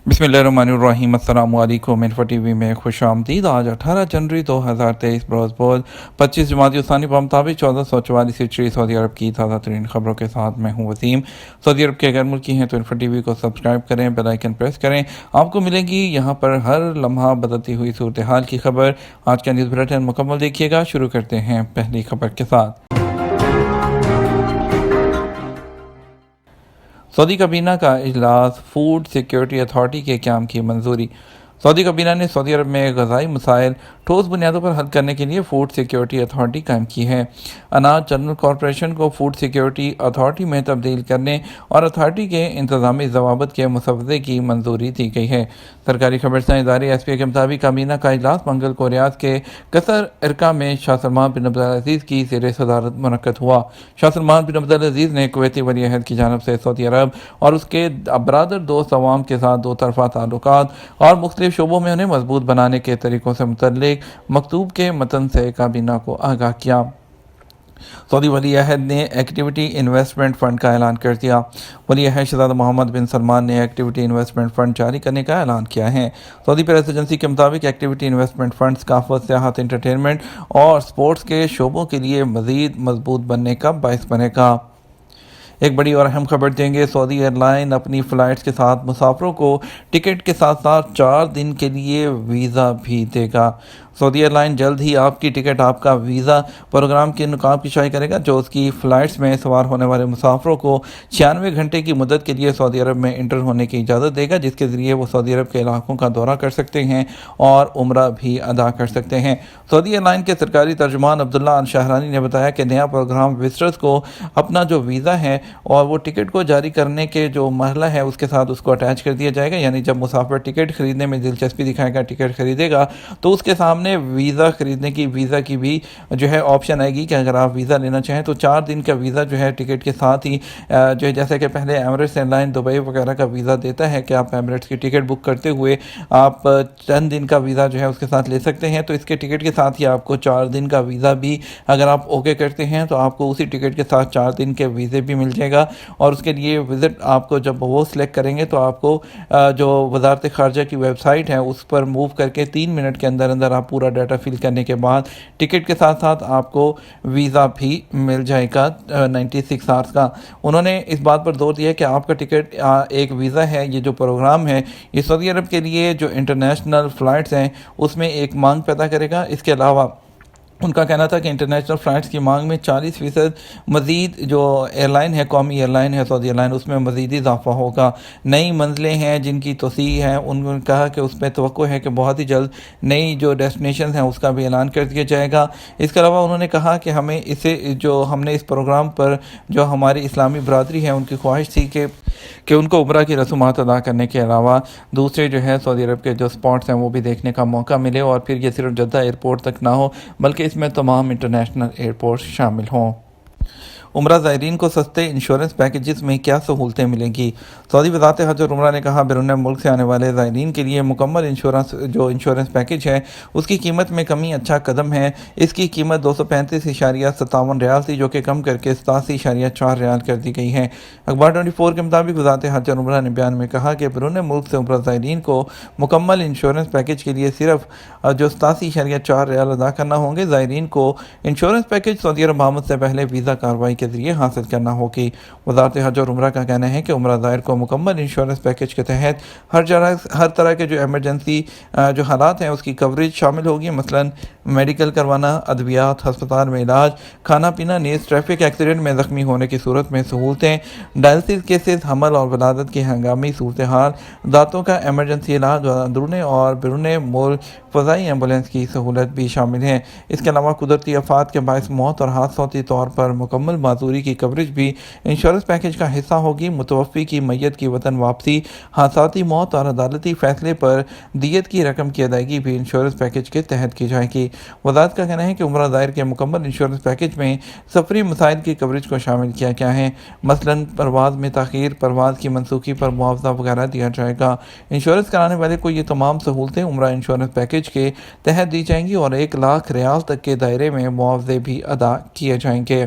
बिस्मिल्लाहिर्रहमानिर्रहीम। अस्सलाम वालेकुम। इन्फो टीवी में खुश आमदीद। आज 18 जनवरी 2023 बरोज़ बोल 25 जमाती उसानी पर मुताबिक 1444 हिजरी सऊदी अरब की ताज़ा तरीन खबरों के साथ मैं हूँ वसीम। सऊदी अरब के अगर मुल्की हैं तो इन्फो टीवी को सब्सक्राइब करें, बेल आइकन प्रेस करें। आपको मिलेंगी यहाँ पर हर लम्हा बदलती हुई सूरत हाल की खबर। आज का न्यूज़ बुलेटिन मुकम्मल देखिएगा। शुरू करते हैं पहली खबर के साथ। सऊदी काबीना का इजलास, फूड सिक्योरिटी अथॉरिटी के क़याम की मंजूरी। सऊदी काबीना ने सऊदी अरब में ग़ज़ाई मसाइल ठोस बुनियादों पर हल करने के लिए फूड सिक्योरिटी अथॉरिटी कायम की है। अनाज जनरल कॉरपोरेशन को फूड सिक्योरिटी अथॉरिटी में तब्दील करने और अथॉरिटी के इंतज़ामी ज़वाबत के मुसवदे की मंजूरी दी गई है। सरकारी खबरसां इदारे एसपीए के मुताबिक काबीना का इजलास मंगल को रियाद के कसर इरका में शाह सलमान बिन अब्दुल अजीज़ की ज़ेर सदारत मुनक्कद हुआ। शाह सलमान बिन अब्दुल अजीज़ ने कुवैती वली अहद की जानिब से सऊदी अरब और उसके बरादर दोस्त अवाम के साथ दो तरफ़ा ताल्लुकात और मुख्तलिफ शोबों में उन्हें मजबूत बनाने के तरीक़ों से मुतल्लिक़ मकतूब के मतन से काबीना को आगाह किया। सऊदी वली अहद ने एक्टिविटी इन्वेस्टमेंट फ़ंड का ऐलान कर दिया। वली अहद शहज़ादा मोहम्मद बिन सलमान ने एक्टिविटी इन्वेस्टमेंट फ़ंड जारी करने का ऐलान किया है। सऊदी प्रेस एजेंसी के मुताबिक एक्टिविटी इन्वेस्टमेंट फ़ंड सकाफ़त, सियाहत, इंटरटेनमेंट और स्पोर्ट्स के शोबों के लिए मज़ीद मजबूत बनने का बाइस बनेगा। एक बड़ी और अहम खबर देंगे। सऊदी एयरलाइन अपनी फ़्लाइट्स के साथ मुसाफरों को टिकट के साथ साथ 4 दिन के लिए वीज़ा भी देगा। सऊदी एयरलाइन जल्द ही आपकी टिकट, आपका वीज़ा प्रोग्राम के नकाब की शाया करेगा, जो उसकी फ़्लाइट्स में सवार होने वाले मुसाफरों को 96 घंटे की मुद्दत के लिए सऊदी अरब में इंटर होने की इजाज़त देगा, जिसके ज़रिए वो सऊदी अरब के इलाकों का दौरा कर सकते हैं और उम्रा भी अदा कर सकते हैं। सऊदी एयरलाइन के सरकारी तर्जुमान अब्दुल्ला अल शाहरानी ने बताया कि नया प्रोग्राम विज़टर्स को अपना जो वीज़ा है और वो टिकट को जारी करने के जो मरहला है उसके साथ उसको अटैच कर दिया जाएगा। यानी जब मुसाफिर टिकट ख़रीदने में दिलचस्पी दिखाएगा, टिकट ख़रीदेगा, तो उसके सामने वीज़ा ख़रीदने की, वीज़ा की भी जो है ऑप्शन आएगी कि अगर आप वीज़ा लेना चाहें तो 4 दिन का वीज़ा जो है टिकट के साथ ही जो है, जैसे कि पहले एमिरेट्स एयरलाइन दुबई वगैरह का वीज़ा देता है कि आप एमिरेट्स की टिकट बुक करते हुए आप चंद दिन का वीज़ा जो है उसके साथ ले सकते हैं। तो इसके टिकट के साथ ही आपको 4 दिन का वीज़ा भी अगर आप ओके करते हैं तो आपको उसी टिकट के साथ 4 दिन के वीज़े भी मिल जाएगा। और उसके लिए विज़िट आपको जब वो सिलेक्ट करेंगे तो आपको जो वज़ारत ख़ारजा की वेबसाइट है उस पर मूव करके 3 मिनट के अंदर अंदर आप पूरा डाटा फिल करने के बाद टिकट के साथ साथ आपको वीज़ा भी मिल जाएगा 96 आवर्स का। उन्होंने इस बात पर जोर दिया कि आपका टिकट एक वीज़ा है। ये जो प्रोग्राम है ये सऊदी अरब के लिए जो इंटरनेशनल फ़्लाइट्स हैं उसमें एक मांग पैदा करेगा। इसके अलावा उनका कहना था कि इंटरनेशनल फ़्लाइट्स की मांग में 40% मज़ीद जो एयरलाइन है, कौमी एयरलाइन है सऊदी एयरलाइन, उसमें मज़ीद इजाफा होगा। नई मंजिलें हैं जिनकी तोसी है, उन्होंने कहा कि उसमें तवक्को है कि बहुत ही जल्द नई जो डेस्टिनेशन हैं उसका भी ऐलान कर दिया जाएगा। इसके अलावा उन्होंने कहा कि हमें इसे जो हमने इस प्रोग्राम पर जो हमारी इस्लामी बरादरी है उनकी ख्वाहिश थी कि उनको उम्रा की रसूमात अदा करने के अलावा दूसरे जो है सऊदी अरब के जो स्पॉट्स हैं वो भी देखने का मौका मिले और फिर ये सिर्फ जद्दा एयरपोर्ट तक ना हो बल्कि इसमें तमाम इंटरनेशनल एयरपोर्ट शामिल हों। उम्रा ज़ायरीन को सस्ते इंश्योरेंस पैकेजेस में क्या सहूलतें मिलेंगी। सऊदी वज़ारत हज और उम्रा ने कहा, बैरून मुल्क से आने वाले ज़ायरीन के लिए मुकम्मल इंश्योरेंस पैकेज है उसकी कीमत में कमी अच्छा कदम है। इसकी कीमत 235.57 रियाल थी, जो कि कम करके 87.4 रियाल कर दी गई है। अखबार 24 के मुताबिक वज़ारत हज और उम्रा ने बयान में कहा कि बैरून मुल्क से उम्रा ज़ायरीन को मुकम्मल इंश्योरेंस पैकेज के लिए सिर्फ जो 87.4 रियाल अदा करना होंगे। ज़ायरीन को इंश्योरेंस पैकेज सऊदी अरब आमद से पहले वीज़ा कार्रवाई के ज़रिए हासिल करना होगी। वज़ारत हज और उम्रा का कहना है कि उम्रा ज़ायर को मुकम्मल इंश्योरेंस पैकेज के तहत हर तरह के जो एमरजेंसी जो हालात हैं उसकी कवरेज शामिल होगी। मसलन मेडिकल करवाना, अद्वियात, हस्पताल में इलाज, खाना पीना, नीज ट्रैफिक एक्सीडेंट में ज़ख्मी होने की सूरत में सहूलतें, डायलिसिस केसेस, हमल और वलादत की हंगामी सूरत हाल, दांतों का एमरजेंसी इलाज, अंदरून और बैरून मुल्क फ़ज़ाई एम्बुलेंस की सहूलत भी शामिल है। इसके अलावा कुदरती आफात के बायस मौत और हादसोती तौर पर मुकम्मल माजूरी की कवरेज भी इंश्योरेंस पैकेज का हिस्सा होगी। मुतवफ़्फ़ी की मैयत की वतन वापसी, हादसाती मौत और अदालती फ़ैसले पर दियत की रकम की अदायगी भी इंश्योरेंस पैकेज के तहत की जाएगी। वज़ारत का कहना है कि उम्रा दायर के मुकम्मल इंश्योरेंस पैकेज में सफरी मसाइल की कवरेज को शामिल किया गया है। मसलन परवाज़ में ताख़ीर, परवाज़ की मनसूखी पर मुआवजा वगैरह दिया जाएगा। इंश्योरेंस कराने वाले को ये तमाम सहूलतें उम्रा इंश्योरेंस पैकेज के तहत दी जाएंगी और 1 लाख रियाल तक के दायरे में मुआवजे भी अदा किए जाएंगे।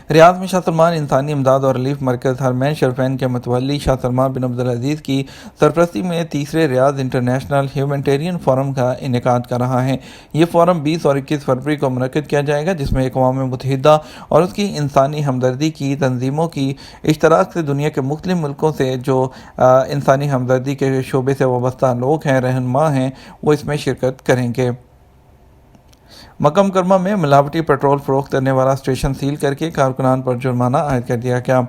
ریاض میں شاہ سلمان انسانی امداد اور ریلیف مرکز حرمین شریفین کے متولی شاہ سلمان بن عبدالعزیز کی سرپرستی میں تیسرے ریاض انٹرنیشنل ہیومینٹیرین فورم کا انعقاد کر رہا ہے۔ یہ فورم 20 اور 21 فروری کو منعقد کیا جائے گا، جس میں اقوام متحدہ اور اس کی انسانی ہمدردی کی تنظیموں کی اشتراک سے دنیا کے مختلف ملکوں سے جو انسانی ہمدردی کے شعبے سے وابستہ لوگ ہیں، رہنما ہیں، وہ اس میں شرکت کریں گے۔ مکہ مکرمہ میں ملاوٹی پیٹرول فروخت کرنے والا اسٹیشن سیل کر کے کارکنان پر جرمانہ عائد کر دیا گیا۔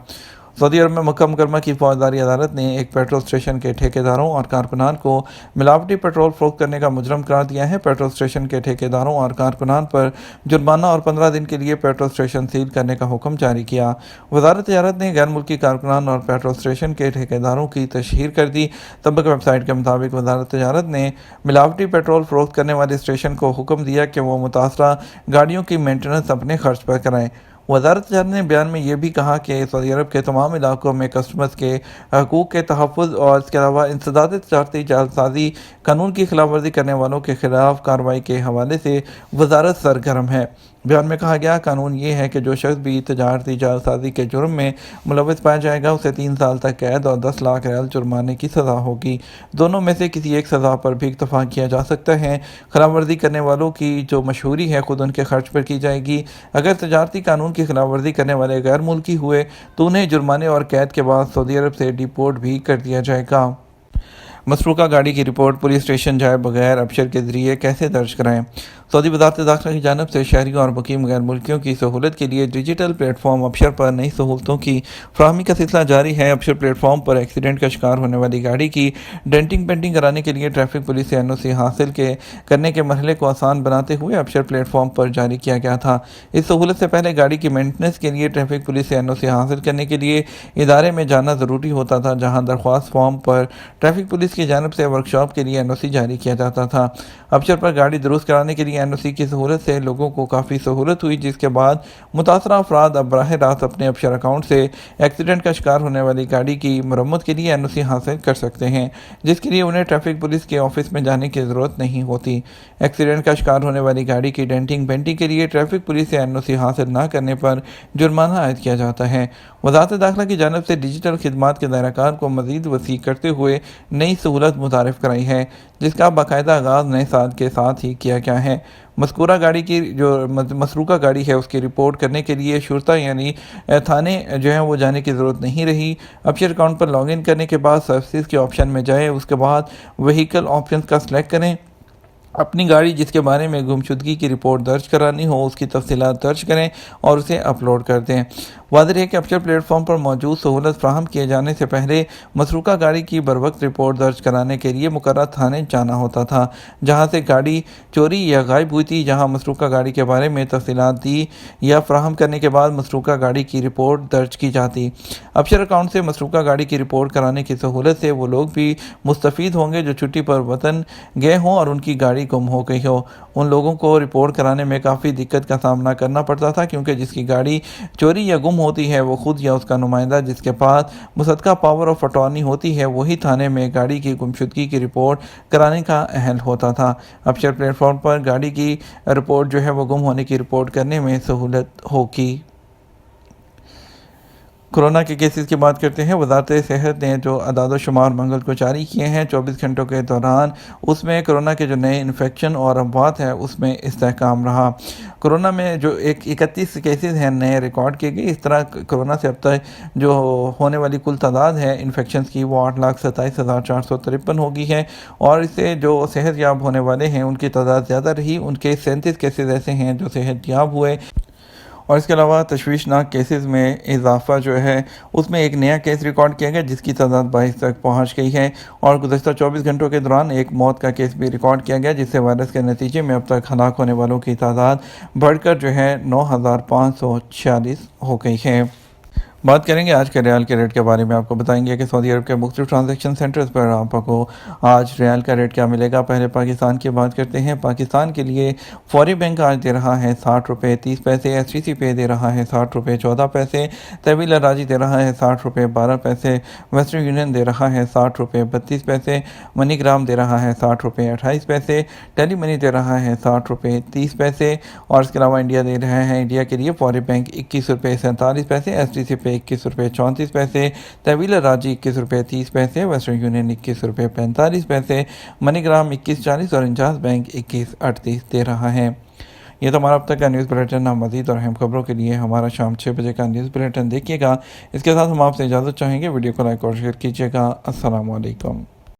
سعودی عرب میں مکہ مکرمہ کی فوجداری عدالت نے ایک پیٹرول اسٹیشن کے ٹھیکیداروں اور کارکنان کو ملاوٹی پیٹرول فروخت کرنے کا مجرم قرار دیا ہے۔ پیٹرول اسٹیشن کے ٹھیکیداروں اور کارکنان پر جرمانہ اور 15 دن کے لیے پیٹرول اسٹیشن سیل کرنے کا حکم جاری کیا۔ وزارت تجارت نے غیر ملکی کارکنان اور پیٹرول اسٹیشن کے ٹھیکیداروں کی تشہیر کر دی۔ سابق ویب سائٹ کے مطابق وزارت تجارت نے ملاوٹی پیٹرول فروخت کرنے والے اسٹیشن کو حکم دیا کہ وہ متاثرہ گاڑیوں کی مینٹیننس اپنے خرچ پر کرائیں۔ وزارت تجارت نے بیان میں یہ بھی کہا کہ سعودی عرب کے تمام علاقوں میں کسٹمرز کے حقوق کے تحفظ اور اس کے علاوہ انسداد تجارتی جعلسازی قانون کی خلاف ورزی کرنے والوں کے خلاف کارروائی کے حوالے سے وزارت سرگرم ہے۔ بیان میں کہا گیا قانون یہ ہے کہ جو شخص بھی تجارتی جعلسازی کے جرم میں ملوث پایا جائے گا اسے 3 سال تک قید اور 10 لاکھ ریال جرمانے کی سزا ہوگی۔ دونوں میں سے کسی ایک سزا پر بھی اتفاق کیا جا سکتا ہے۔ خلاف ورزی کرنے والوں کی جو مشہوری ہے خود ان کے خرچ پر کی جائے گی۔ اگر تجارتی قانون کی خلاف ورزی کرنے والے غیر ملکی ہوئے تو انہیں جرمانے اور قید کے بعد سعودی عرب سے ڈیپورٹ بھی کر دیا جائے گا۔ مسروقہ گاڑی کی رپورٹ پولیس اسٹیشن جائے بغیر ابشر کے ذریعے کیسے درج کرائیں؟ سعودی وزارت داخلہ کی جانب سے شہریوں اور مقیم غیر ملکیوں کی سہولت کے لیے ڈیجیٹل پلیٹ فارم ابشر پر نئی سہولتوں کی فراہمی کا سلسلہ جاری ہے۔ ابشر پلیٹ فارم پر ایکسیڈنٹ کا شکار ہونے والی گاڑی کی ڈینٹنگ پینٹنگ کرانے کے لیے ٹریفک پولیس سے NOC حاصل کرنے کے مرحلے کو آسان بناتے ہوئے ابشر پلیٹ فارم پر جاری کیا گیا تھا۔ اس سہولت سے پہلے گاڑی کی مینٹننس کے لیے ٹریفک پولیس سے NOC حاصل کرنے کے لیے ادارے میں جانا ضروری ہوتا تھا، جہاں درخواست فارم پر ٹریفک پولیس کی جانب سے ورکشاپ کے لیے NOC جاری کیا جاتا تھا۔ ابشر پر گاڑی درست کرانے کے لیے NOC کی سہولت سے لوگوں کو کافی سہولت ہوئی، جس کے بعد متاثرہ افراد اب براہ راست اپنے ابشر اکاؤنٹ سے ایکسیڈنٹ کا شکار ہونے والی گاڑی کی مرمت کے لیے NOC حاصل کر سکتے ہیں، جس کے لیے انہیں ٹریفک پولیس کے آفس میں جانے کی ضرورت نہیں ہوتی۔ ایکسیڈنٹ کا شکار ہونے والی گاڑی کی ڈینٹنگ پینٹنگ کے لیے ٹریفک پولیس سے NOC حاصل نہ کرنے پر جرمانہ عائد کیا جاتا ہے۔ وزارت داخلہ کی جانب سے ڈیجیٹل خدمات کے دائرہ کار کو مزید وسیع کرتے ہوئے نئی سہولت متعارف کرائی ہے، جس کا باقاعدہ آغاز نئے سال کے ساتھ ہی کیا گیا ہے۔ مذکورہ گاڑی کی جو مسروقہ گاڑی ہے اس کی رپورٹ کرنے کے لیے شرطہ یعنی تھانے جو ہے وہ جانے کی ضرورت نہیں رہی۔ ابشر اکاؤنٹ پر لاگ ان کرنے کے بعد سروسز کے آپشن میں جائیں، اس کے بعد وہیکل آپشنز کا سلیکٹ کریں۔ اپنی گاڑی جس کے بارے میں گمشدگی کی رپورٹ درج کرانی ہو اس کی تفصیلات درج کریں اور اسے اپلوڈ کر دیں۔ واضح ہے کہ ابشر پلیٹ فارم پر موجود سہولت فراہم کیے جانے سے پہلے مسروقہ گاڑی کی بروقت رپورٹ درج کرانے کے لیے مقررہ تھانے جانا ہوتا تھا، جہاں سے گاڑی چوری یا غائب ہوئی تھی، جہاں مسروقہ گاڑی کے بارے میں تفصیلات دی یا فراہم کرنے کے بعد مسروقہ گاڑی کی رپورٹ درج کی جاتی۔ ابشر اکاؤنٹ سے مسروقہ گاڑی کی رپورٹ کرانے کی سہولت سے وہ لوگ بھی مستفید ہوں گے جو چھٹی پر وطن گئے ہوں اور ان کی گاڑی گم ہو گئی ہو۔ ان لوگوں کو رپورٹ کرانے میں کافی دقت کا سامنا کرنا پڑتا تھا، کیونکہ جس کی گاڑی چوری یا گم ہوتی ہے وہ خود یا اس کا نمائندہ جس کے پاس مصدقہ پاور آف اٹارنی ہوتی ہے وہی تھانے میں گاڑی کی گمشدگی کی رپورٹ کرانے کا اہل ہوتا تھا۔ ابشر پلیٹ فارم پر گاڑی کی رپورٹ جو ہے وہ گم ہونے کی رپورٹ کرنے میں سہولت ہوگی۔ کورونا کے کیسز کی بات کرتے ہیں۔ وزارت صحت نے جو اعداد و شمار منگل کو جاری کیے ہیں 24 گھنٹوں کے دوران، اس میں کورونا کے جو نئے انفیکشن اور اموات ہیں اس میں استحکام رہا۔ کورونا میں جو 31 کیسز ہیں نئے ریکارڈ کیے گئے۔ اس طرح کورونا سے اب تک جو ہونے والی کل تعداد ہے انفیکشنز کی وہ 8,27,453 ہو گئی ہے، اور اس سے جو صحت یاب ہونے والے ہیں ان کی تعداد زیادہ رہی۔ ان کے 37 کیسز ایسے ہیں جو صحت یاب ہوئے، اور اس کے علاوہ تشویشناک کیسز میں اضافہ جو ہے اس میں ایک نیا کیس ریکارڈ کیا گیا جس کی تعداد 22 تک پہنچ گئی ہے، اور گزشتہ 24 گھنٹوں کے دوران ایک موت کا کیس بھی ریکارڈ کیا گیا، جس سے وائرس کے نتیجے میں اب تک ہلاک ہونے والوں کی تعداد بڑھ کر جو ہے 9,546 ہو گئی ہے۔ बात करेंगे आज के रियाल के रेट के बारे में। आपको बताएंगे कि सऊदी अरब के मुख्तलिफ ट्रांजैक्शन सेंटर्स पर आपको आज रियाल का रेट क्या मिलेगा। पहले पाकिस्तान की बात करते हैं। पाकिस्तान के लिए फौरी बैंक आज दे रहा है 60 रुपये 30 पैसे, STC पे दे रहा है 60 रुपये 14 पैसे, तहवील राजी दे रहा है 60 रुपये 12 पैसे, वेस्टर्न यूनियन दे रहा है 60 रुपये 32 पैसे, मनी ग्राम दे रहा है 60 रुपये 28 पैसे, टेली मनी दे रहा है 60 रुपये 30 पैसे और इसके अलावा इंडिया दे रहे हैं। इंडिया के लिए फौरी बैंक 21 रुपये 47 पैसे, STC पे 21 रुपये 34 पैसे, तहवील राजी 21 रुपये 30 पैसे, वेस्टर्न यूनियन 21 रुपये 45 पैसे, मनीग्राम 21.40 और इंजाज बैंक 21.38 दे रहा है। ये तो हमारा अब तक का न्यूज़ बुलेटिन। मज़ीद और अहम खबरों के लिए हमारा शाम 6 बजे का न्यूज़ बुलेटिन देखिएगा। इसके साथ हम आपसे इजाज़त चाहेंगे। वीडियो को लाइक और शेयर कीजिएगा। अस्सलाम वालेकुम।